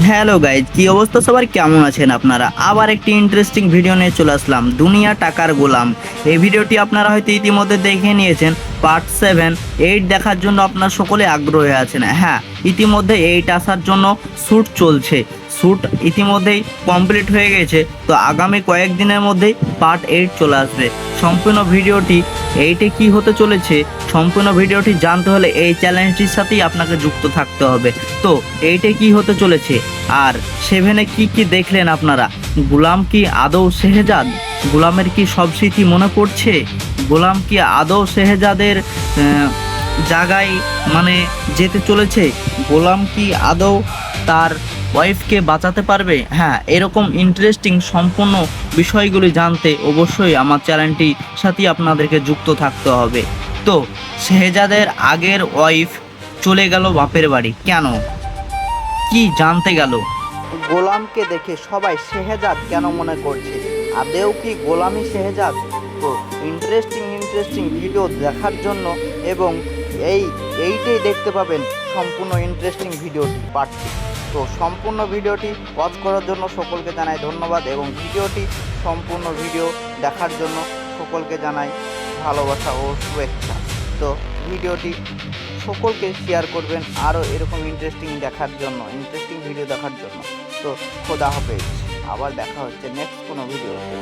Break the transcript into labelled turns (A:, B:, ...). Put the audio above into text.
A: Hello guys, কি অবস্থা সবার, কেমন আছেন আপনারা? আবার একটি ইন্টারেস্টিং ভিডিও নিয়ে চলে আসলাম, দুনিয়া টাকার গোলাম। এই ভিডিওটি আপনারা হয়তো ইতিমধ্যে দেখে নিয়েছেন। পার্ট 7-8 দেখার জন্য আপনারা সকলে আগ্রহী আছেন। হ্যাঁ, ইতিমধ্যে 8 আসার জন্য শ্যুট চলছে। শ্যুট ইতিমধ্যেই কমপ্লিট হয়ে গেছে, তো আগামী কয়েকদিনের মধ্যেই পার্ট 8 চলে আসবে। সম্পূর্ণ ভিডিওটি 8-এ কী হতে চলেছে, সম্পূর্ণ ভিডিওটি জানতে হলে এই চ্যালেঞ্জটির সাথেই আপনাকে যুক্ত থাকতে হবে। তো 8-এ কী হতে চলেছে আর 7-এ কি কি দেখলেন আপনারা? গোলাম কি আদৌ শেহজাদ? গোলামের কি সব স্মৃতি মনে পড়ছে? গোলাম কি আদৌ শেহজাদের জায়গায় মানে যেতে চলেছে? গোলাম কি আদৌ তার ওয়াইফকে বাঁচাতে পারবে? হ্যাঁ, এরকম ইন্টারেস্টিং সম্পূর্ণ বিষয়গুলি জানতে অবশ্যই আমার চ্যানেলটির সাথেই আপনাদেরকে যুক্ত থাকতে হবে। তো শেহজাদের আগের ওয়াইফ চলে গেল বাপের বাড়ি কেন? কি জানতে গেল? গোলামকে দেখে সবাই শেহজাদ কেন মনে করছে? আদেও কি গোলামই শেহজাদ? তো ইন্টারেস্টিং ভিডিও দেখার জন্য এবং এইটাই দেখতে পাবেন সম্পূর্ণ ইন্টারেস্টিং ভিডিওটি পার্টটি। তো সম্পূর্ণ ভিডিওটি ওয়াচ করার জন্য সকলকে জানাই ধন্যবাদ, এবং ভিডিওটি সম্পূর্ণ ভিডিও দেখার জন্য সকলকে জানাই ভালোবাসা ও শুভেচ্ছা। তো ভিডিওটি সকলকে শেয়ার করবেন আরও এরকম ইন্টারেস্টিং ভিডিও দেখার জন্য। তো খোদা হাফেজ, আবার দেখা হচ্ছে নেক্সট কোনো ভিডিওতে।